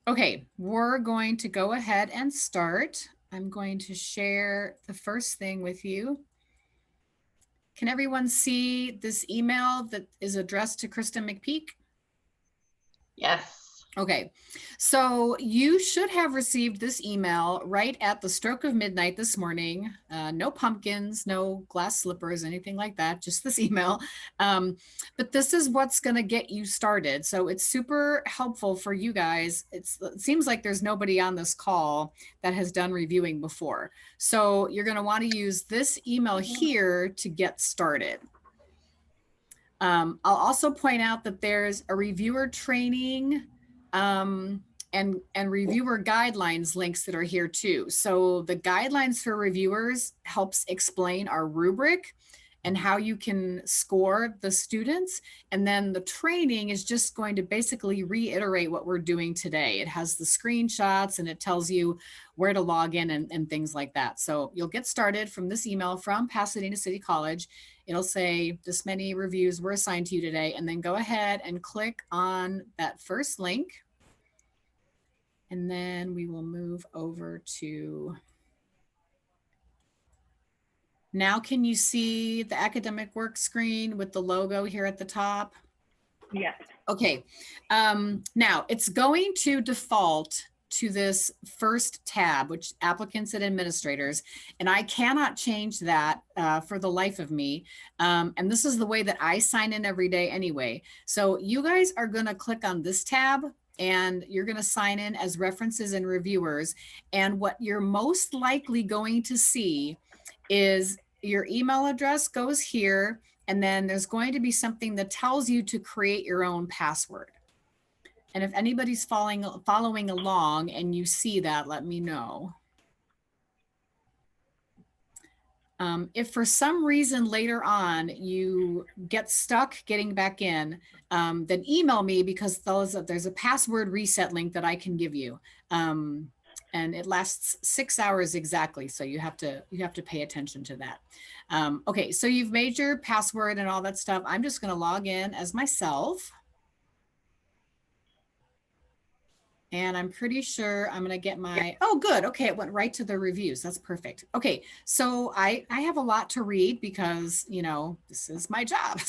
Okay, we're going to go ahead and start. I'm going to share the first thing with you. Can everyone see this email that is addressed to Kristen McPeak? Yes. Okay, so you should have received this email right at the stroke of midnight this morning. No pumpkins, no glass slippers, anything like that, just this email. But this is what's going to get you started. So it's super helpful for you guys. It seems like there's nobody on this call that has done reviewing before. So you're going to want to use this email here to get started. I'll also point out that there's a reviewer training and reviewer guidelines links that are here too. So the guidelines for reviewers helps explain our rubric and how you can score the students. And then the training is just going to basically reiterate what we're doing today. It has the screenshots and it tells you where to log in and things like that. So you'll get started from this email from Pasadena City College. It'll say this many reviews were assigned to you today, and then go ahead and click on that first link. And then we will move over to, now can you see the academic work screen with the logo here at the top? Yes. Okay, now it's going to default to this first tab, which applicants and administrators, and I cannot change that for the life of me. And this is the way that I sign in every day anyway. So you guys are gonna click on this tab and you're gonna sign in as references and reviewers. And what you're most likely going to see is your email address goes here, and then there's going to be something that tells you to create your own password. And if anybody's following along and you see that, let me know. If for some reason later on you get stuck getting back in, then email me, because there's a password reset link that I can give you. And it lasts 6 hours exactly. So you have to pay attention to that. Okay, so you've made your password and all that stuff. I'm just going to log in as myself. And I'm pretty sure I'm going to get my, oh, good. Okay. It went right to the reviews. That's perfect. Okay. So I have a lot to read because, you know, this is my job.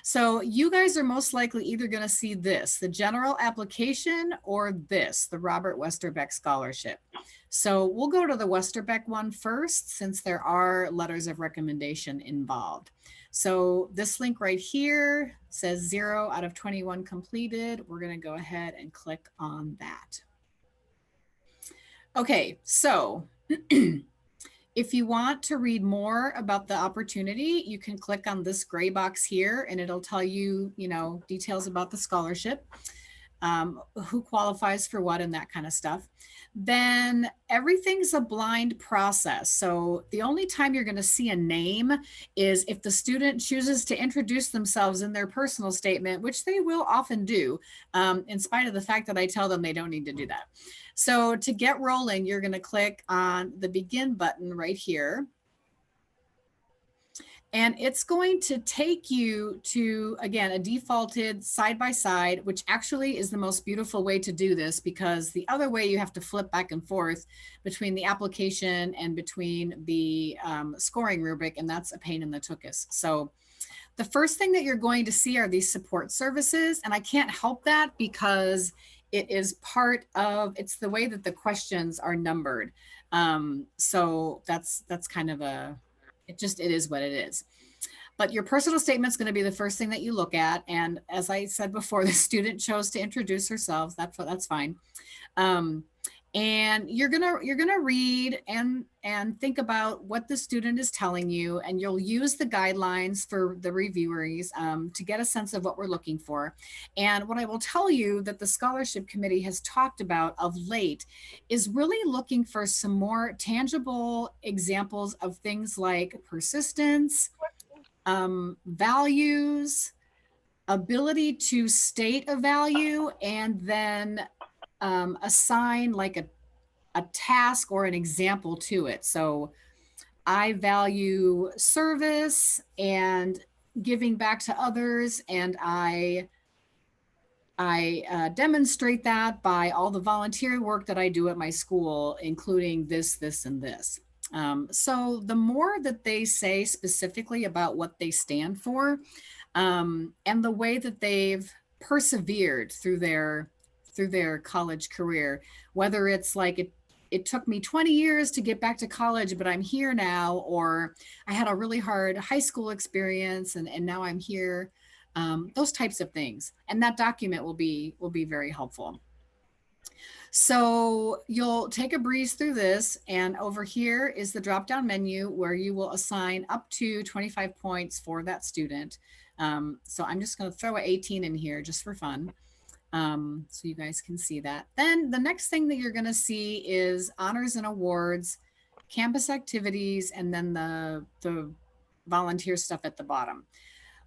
So you guys are most likely either going to see this, the general application, or this, the Robert Westerbeck Scholarship. So we'll go to the Westerbeck one first, since there are letters of recommendation involved. So this link right here says 0 out of 21 completed. We're going to go ahead and click on that. Okay, so if you want to read more about the opportunity, you can click on this gray box here and it'll tell you, you know, details about the scholarship. Who qualifies for what and that kind of stuff. Then everything's a blind process. So the only time you're going to see a name is if the student chooses to introduce themselves in their personal statement, which they will often do, in spite of the fact that I tell them they don't need to do that. So to get rolling, you're going to click on the begin button right here. And it's going to take you to, again, a defaulted side-by-side, which actually is the most beautiful way to do this, because the other way you have to flip back and forth between the application and between the scoring rubric, and that's a pain in the tuchus. So the first thing that you're going to see are these support services, and I can't help that because it is part of, it's the way that the questions are numbered. So that's kind of a, it is what it is. But your personal statement is going to be the first thing that you look at. And as I said before, the student chose to introduce herself. That's fine. And you're gonna read and think about what the student is telling you, and you'll use the guidelines for the reviewers to get a sense of what we're looking for. And what I will tell you that the scholarship committee has talked about of late is really looking for some more tangible examples of things like persistence, values, ability to state a value, and then assign like a task or an example to it. So I value service and giving back to others, and I I demonstrate that by all the volunteer work that I do at my school, including this, this, and this. So the more that they say specifically about what they stand for, and the way that they've persevered through their college career, whether it's like it took me 20 years to get back to college, but I'm here now, or I had a really hard high school experience and now I'm here. Those types of things. And that document will be very helpful. So you'll take a breeze through this, and over here is the drop-down menu where you will assign up to 25 points for that student. So I'm just going to throw an 18 in here just for fun. So you guys can see that. Then the next thing that you're going to see is honors and awards, campus activities, and then the volunteer stuff at the bottom.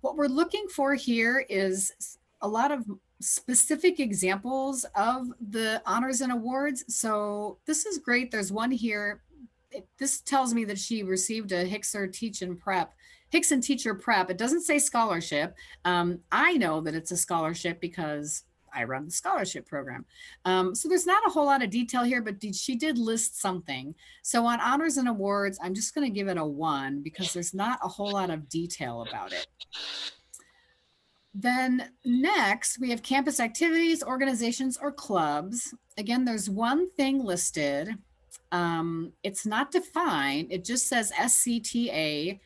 What we're looking for here is a lot of specific examples of the honors and awards. So this is great. There's one here. This tells me that she received a Hickson Teacher Prep. It doesn't say scholarship. I know that it's a scholarship because I run the scholarship program. So there's not a whole lot of detail here, but she did list something. So on honors and awards, I'm just going to give it a 1 because there's not a whole lot of detail about it. Then next, we have campus activities, organizations, or clubs. Again, there's one thing listed. It's not defined. It just says SCTA.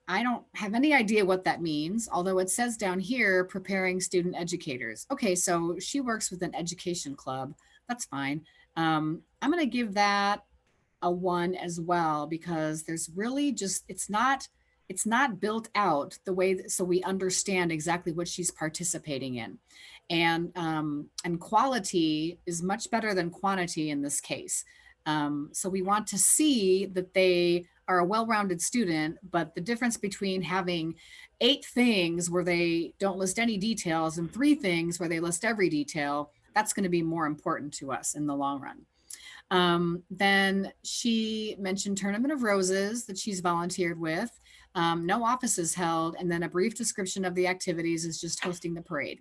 I don't have any idea what that means, although it says down here, preparing student educators. Okay, so she works with an education club. That's fine. I'm going to give that a 1 as well, because there's really just, it's not built out the way that, so we understand exactly what she's participating in. And quality is much better than quantity in this case. So we want to see that they are a well-rounded student, but the difference between having 8 things where they don't list any details and 3 things where they list every detail, that's going to be more important to us in the long run. Then she mentioned Tournament of Roses that she's volunteered with. No offices held, and then a brief description of the activities is just hosting the parade.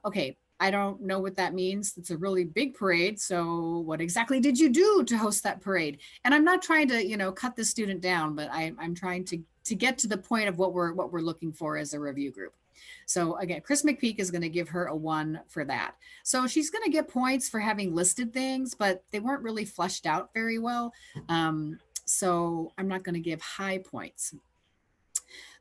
Okay, I don't know what that means. It's a really big parade. So what exactly did you do to host that parade? And I'm not trying to, cut the student down, but I'm trying to get to the point of what we're looking for as a review group. So again, Chris McPeak is going to give her a 1 for that. So she's going to get points for having listed things, but they weren't really fleshed out very well. So I'm not going to give high points.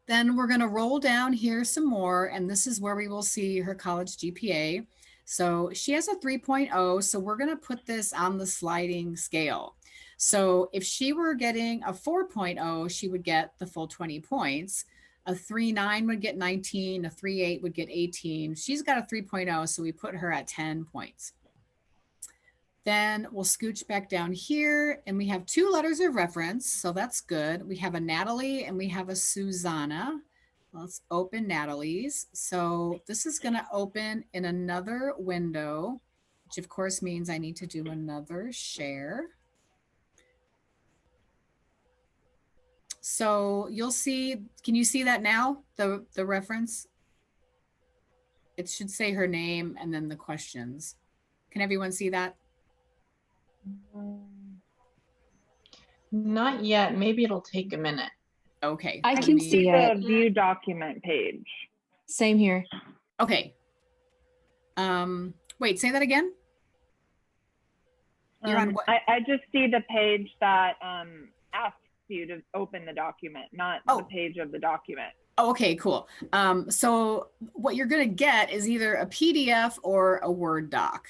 Then we're going to roll down here some more, and this is where we will see her college GPA. So she has a 3.0, so we're going to put this on the sliding scale. So if she were getting a 4.0, she would get the full 20 points. A 3.9 would get 19, a 3.8 would get 18. She's got a 3.0, so we put her at 10 points. Then we'll scooch back down here, and we have 2 letters of reference, so that's good. We have a Natalie and we have a Susanna. Let's open Natalie's. So this is going to open in another window, which of course means I need to do another share. So you'll see, can you see that now, the reference? It should say her name and then the questions. Can everyone see that? Not yet. Maybe it'll take a minute. Okay. I can see the view document page. Same here. Okay. Wait, say that again. You're on what? I just see the page that asks you to open the document, not the page of the document. Oh, okay, cool. So what you're going to get is either a PDF or a Word doc.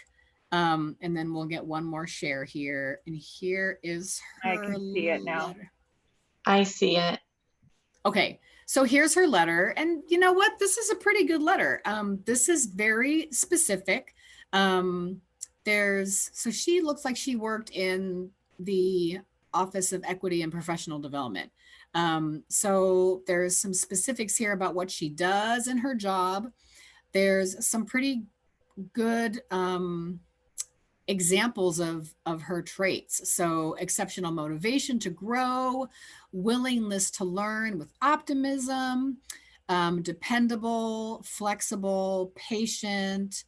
And then we'll get one more share here. And here is her I can see it now. letter. I see it. Okay, so here's her letter. And you know what? This is a pretty good letter. This is very specific. So she looks like she worked in the Office of Equity and Professional Development. So there's some specifics here about what she does in her job. There's some pretty good examples of her traits. So exceptional motivation to grow, willingness to learn with optimism, dependable, flexible, patient.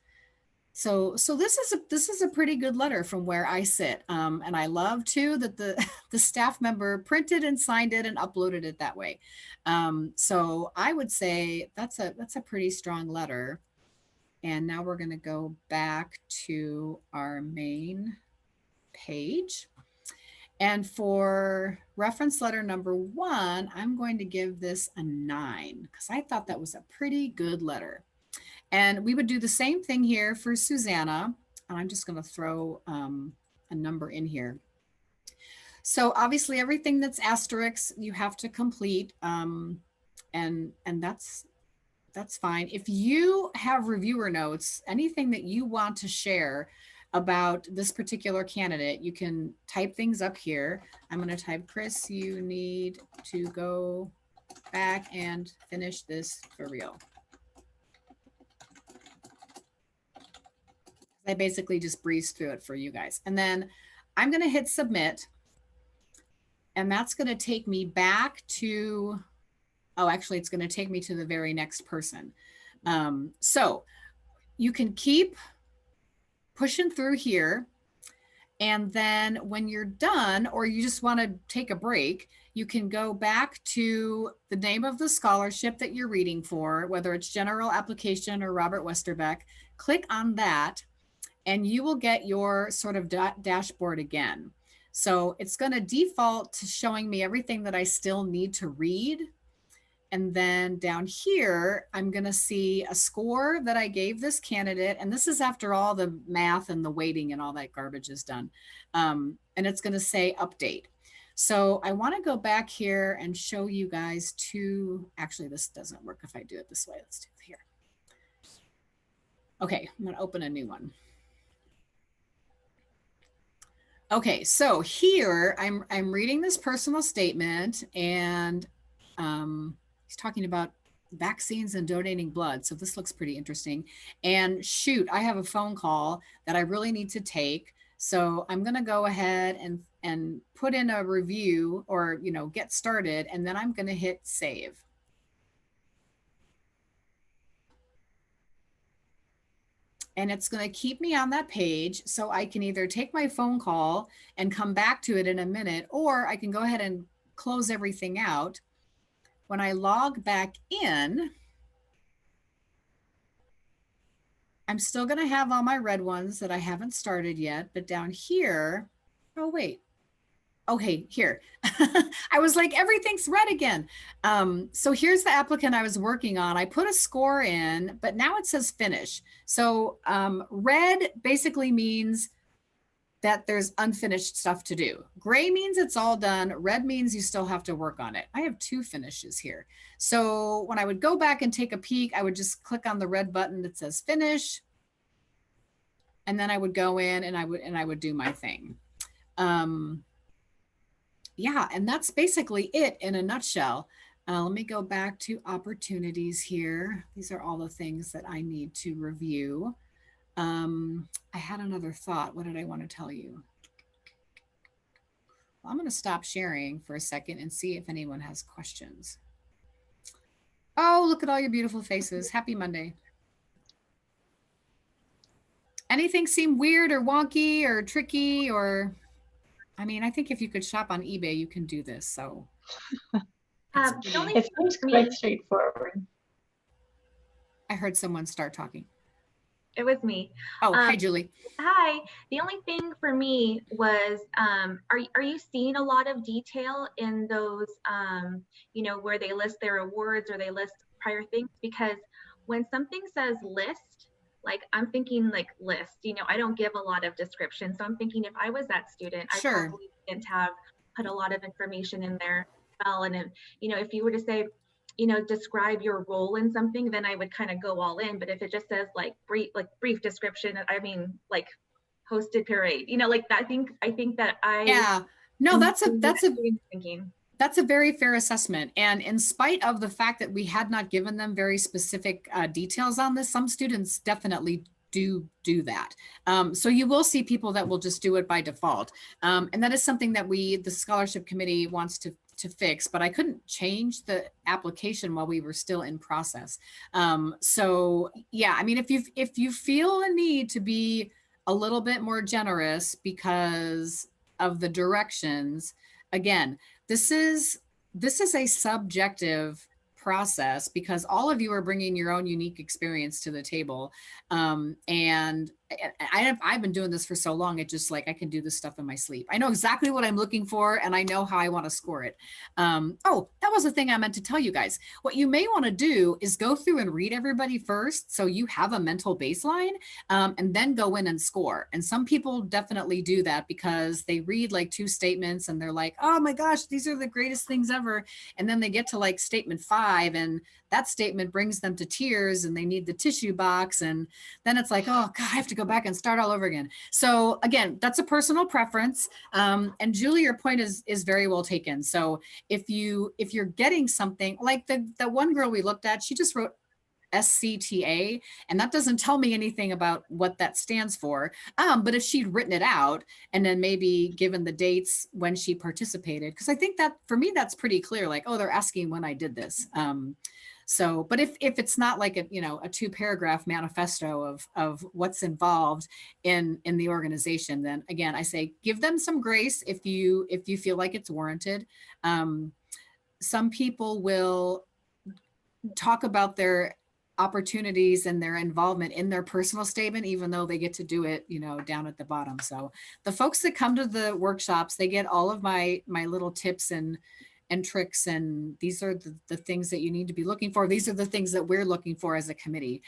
So this is a pretty good letter from where I sit. And I love too that the the staff member printed and signed it and uploaded it that way. So I would say that's a pretty strong letter. And now we're going to go back to our main page. And for reference letter number 1, I'm going to give this a 9 because I thought that was a pretty good letter. And we would do the same thing here for Susanna. And I'm just going to throw a number in here. So obviously everything that's asterisks you have to complete. And that's fine. If you have reviewer notes, anything that you want to share about this particular candidate, you can type things up here. I'm going to type, Chris, you need to go back and finish this for real. I basically just breezed through it for you guys. And then I'm going to hit submit. And that's going to take me back to, oh, actually, it's going to take me to the very next person. So you can keep pushing through here. And then when you're done, or you just want to take a break, you can go back to the name of the scholarship that you're reading for, whether it's general application or Robert Westerbeck. Click on that, and you will get your sort of dashboard again. So it's going to default to showing me everything that I still need to read. And then down here, I'm going to see a score that I gave this candidate. And this is after all the math and the weighting and all that garbage is done. And it's going to say update. So I want to go back here and show you guys two. Actually, this doesn't work if I do it this way. Let's do it here. Okay, I'm going to open a new one. Okay, so here I'm reading this personal statement, and he's talking about vaccines and donating blood. So this looks pretty interesting. And shoot, I have a phone call that I really need to take. So I'm going to go ahead and put in a review, or, you know, get started, and then I'm going to hit save. And it's going to keep me on that page, so I can either take my phone call and come back to it in a minute, or I can go ahead and close everything out. When I log back in, I'm still going to have all my red ones that I haven't started yet, but down here, oh, wait. Okay, here. I was like, everything's red again. So here's the applicant I was working on. I put a score in, but now it says finish. So red basically means that there's unfinished stuff to do. Gray means it's all done. Red means you still have to work on it. I have 2 finishes here. So when I would go back and take a peek, I would just click on the red button that says finish. And then I would go in and I would do my thing. Yeah, and that's basically it in a nutshell. Let me go back to opportunities here. These are all the things that I need to review. I had another thought. What did I want to tell you? Well, I'm going to stop sharing for a second and see if anyone has questions. Oh, look at all your beautiful faces. Happy Monday. Anything seem weird or wonky or tricky or... I mean, I think if you could shop on eBay, you can do this. So it seems quite straightforward. I heard someone start talking. It was me. Oh, hi, Julie. Hi. The only thing for me was, are you seeing a lot of detail in those, you know, where they list their awards or they list prior things? Because when something says list, like I'm thinking like list, you know, I don't give a lot of description. So I'm thinking if I was that student, I probably didn't have put a lot of information in there. Well, and if, you know, if you were to say, you know, describe your role in something, then I would kind of go all in. But if it just says like brief description, I mean, like hosted parade, you know, like that, I think that yeah, no, that's a thinking. That's a very fair assessment. And in spite of the fact that we had not given them very specific details on this, some students definitely do that. So you will see people that will just do it by default. And that is something that the scholarship committee wants to to fix, but I couldn't change the application while we were still in process. So yeah, I mean, if you feel a need to be a little bit more generous because of the directions, again, this is a subjective process because all of you are bringing your own unique experience to the table. And I've been doing this for so long, it just like, I can do this stuff in my sleep. I know exactly what I'm looking for and I know how I want to score it. Oh, that was the thing I meant to tell you guys. What you may want to do is go through and read everybody first, so you have a mental baseline, and then go in and score. And some people definitely do that because they read like 2 statements and they're like, oh my gosh, these are the greatest things ever. And then they get to like statement 5 and that statement brings them to tears and they need the tissue box. And then it's like, oh God, I have to go back and start all over again. So again, that's a personal preference. And Julie, your point is very well taken. So if you're getting something like the one girl we looked at, she just wrote SCTA, and that doesn't tell me anything about what that stands for. But if she'd written it out and then maybe given the dates when she participated, because I think that for me, that's pretty clear, like, oh, they're asking when I did this. So, but if it's not like a 2-paragraph manifesto of what's involved in the organization, then again, I say, give them some grace if you feel like it's warranted. Some people will talk about their opportunities and their involvement in their personal statement, even though they get to do it, down at the bottom. So the folks that come to the workshops, they get all of my little tips and tricks. And these are the things that you need to be looking for. These are the things that we're looking for as a committee.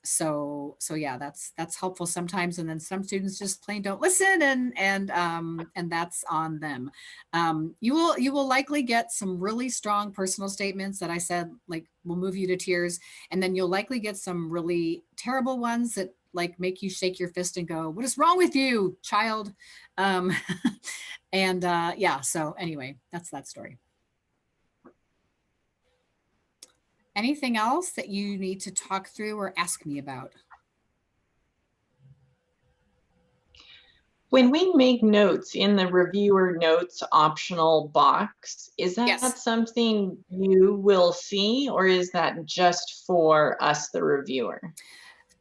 So yeah, that's helpful sometimes. And then some students just plain don't listen, and that's on them. You will likely get some really strong personal statements that I said, like, will move you to tears. And then you'll likely get some really terrible ones that like make you shake your fist and go, what is wrong with you, child? And yeah, so anyway, that's that story. Anything else that you need to talk through or ask me about? When we make notes in the reviewer notes optional box, is that Yes. something you will see, or is that just for us, the reviewer?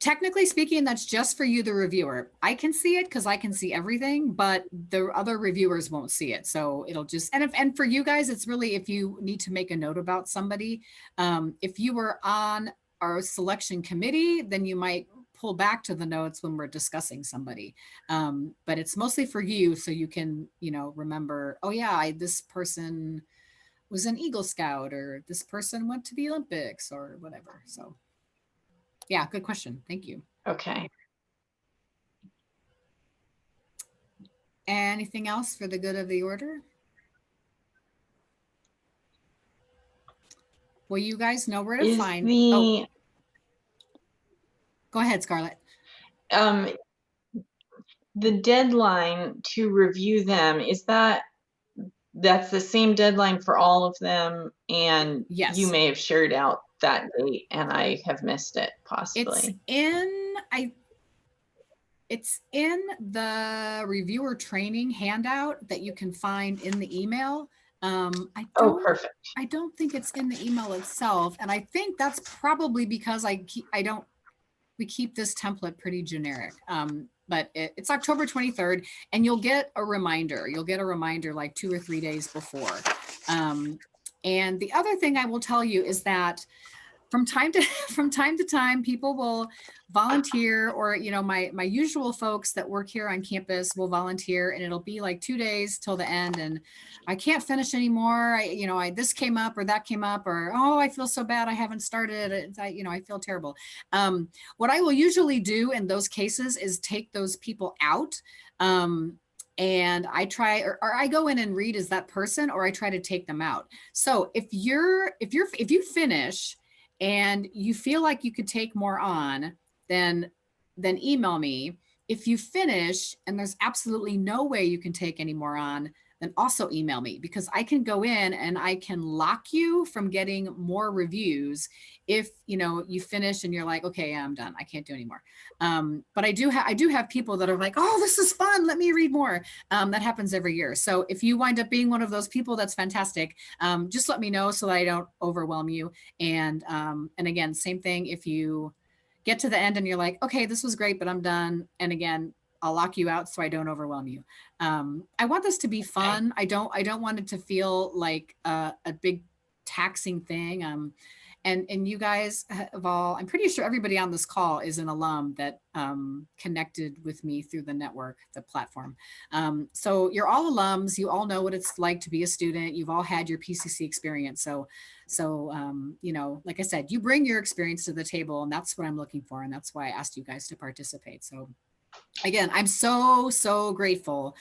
Technically speaking, that's just for you, the reviewer. I can see it because I can see everything, but the other reviewers won't see it. So it'll just, and for you guys, it's really if you need to make a note about somebody. If you were on our selection committee, then you might pull back to the notes when we're discussing somebody. But it's mostly for you, so you can, remember, oh yeah, this person was an Eagle Scout, or this person went to the Olympics, or whatever. So yeah, good question. Thank you. Okay. Anything else for the good of the order? Well, you guys know where to find. Oh. Go ahead, Scarlett. The deadline to review them, that's the same deadline for all of them? And yes, you may have shared out that date and I have missed it, possibly. It's in the reviewer training handout that you can find in the email. Perfect. I don't think it's in the email itself. And I think that's probably because we keep this template pretty generic. But it's October 23rd, and you'll get a reminder. You'll get a reminder like 2 or 3 days before. And the other thing I will tell you is that from time to time, people will volunteer, or my usual folks that work here on campus will volunteer, and it'll be like 2 days till the end, and I can't finish anymore. This came up or that came up, or oh, I feel so bad, I haven't started. I feel terrible. What I will usually do in those cases is take those people out. And I try, or I go in and read as that person, or I try to take them out. So if you finish and you feel like you could take more on, then email me. If you finish and there's absolutely no way you can take any more on, then also email me, because I can go in and I can lock you from getting more reviews if, you know, you finish and you're like, okay, yeah, I'm done, I can't do anymore. But I do have people that are like, oh, this is fun, let me read more. That happens every year. So if you wind up being one of those people, that's fantastic. Just let me know so that I don't overwhelm you. And again, same thing, if you get to the end and you're like, okay, this was great, but I'm done. And again, I'll lock you out so I don't overwhelm you. I want this to be fun. I don't want it to feel like a big taxing thing. And you guys have all, I'm pretty sure everybody on this call is an alum that connected with me through the network, the platform. So you're all alums. You all know what it's like to be a student. You've all had your PCC experience. So you know, like I said, you bring your experience to the table, and that's what I'm looking for. And that's why I asked you guys to participate. So again, I'm so grateful.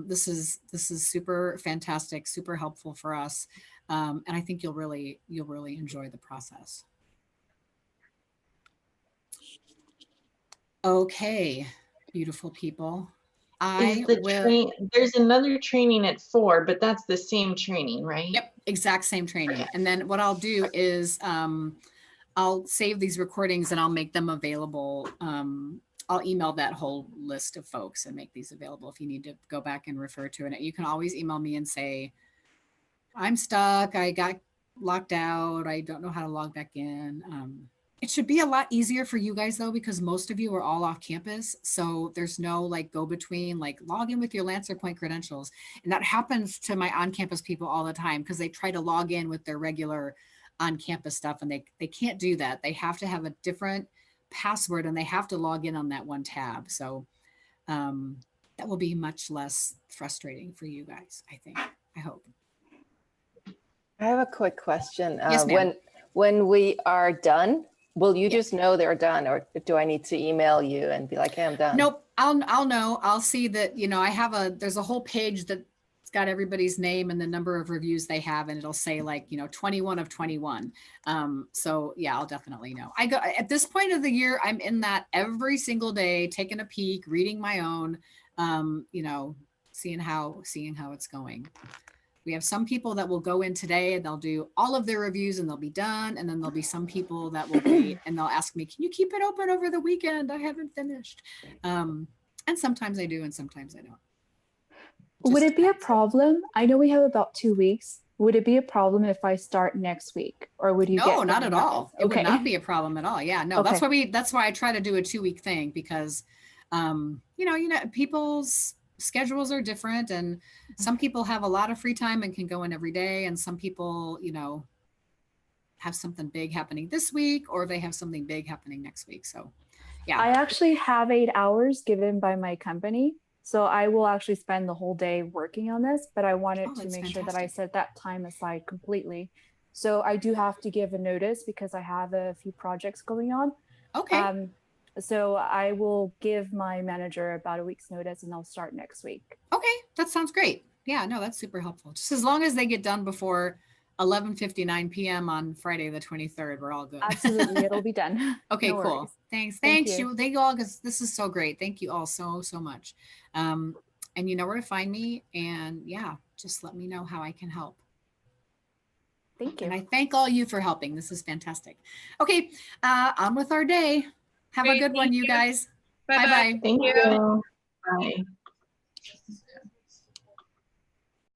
This is super fantastic, super helpful for us. And I think you'll really enjoy the process. Okay, beautiful people. There's another training at 4, but that's the same training, right? Yep, exact same training. And then what I'll do is I'll save these recordings and I'll make them available. I'll email that whole list of folks and make these available if you need to go back and refer to it. You can always email me and say, I'm stuck, I got locked out, I don't know how to log back in. It should be a lot easier for you guys though, because most of you are all off campus. So there's no like go between, like log in with your Lancer Point credentials. And that happens to my on-campus people all the time because they try to log in with their regular on-campus stuff and they can't do that. They have to have a different password and they have to log in on that one tab. So that will be much less frustrating for you guys, I think, I hope. I have a quick question. Yes, ma'am. When we are done, will you just know they're done, or do I need to email you and be like, hey, I'm done? Nope, I'll know. I'll see that, you know, there's a whole page that's got everybody's name and the number of reviews they have, and it'll say like, you know, 21 of 21. So yeah, I'll definitely know. I go at this point of the year, I'm in that every single day, taking a peek, reading my own, you know, seeing how it's going. We have some people that will go in today and they'll do all of their reviews and they'll be done. And then there'll be some people that will wait and they'll ask me, can you keep it open over the weekend? I haven't finished. And sometimes I do and sometimes I don't. Would it be a problem? I know we have about 2 weeks. Would it be a problem if I start next week, or would you? No, not at all. It Okay. would not be a problem at all. Yeah, no, Okay. that's why I try to do a 2-week thing, because, you know, people's schedules are different, and some people have a lot of free time and can go in every day. And some people, you know, have something big happening this week, or they have something big happening next week. So yeah. I actually have 8 hours given by my company. So I will actually spend the whole day working on this, but I wanted to that's make sure that I fantastic. set that time aside completely. So I do have to give a notice because I have a few projects going on. Okay. So I will give my manager about a week's notice and I'll start next week. Okay. That sounds great. Yeah, no, that's super helpful. Just as long as they get done before 11:59 p.m. on Friday, the 23rd, we're all good. Absolutely. It'll be done. Okay, No cool. worries. Thanks. Thank Thanks you. you. Thank you all, because this is so great. Thank you all so much. And you know where to find me. And yeah, just let me know how I can help. Thank you. And I thank all you for helping. This is fantastic. Okay, on with our day. Have a Great, good one, thank you you. guys. Bye-bye. Bye-bye. Thank you. Bye.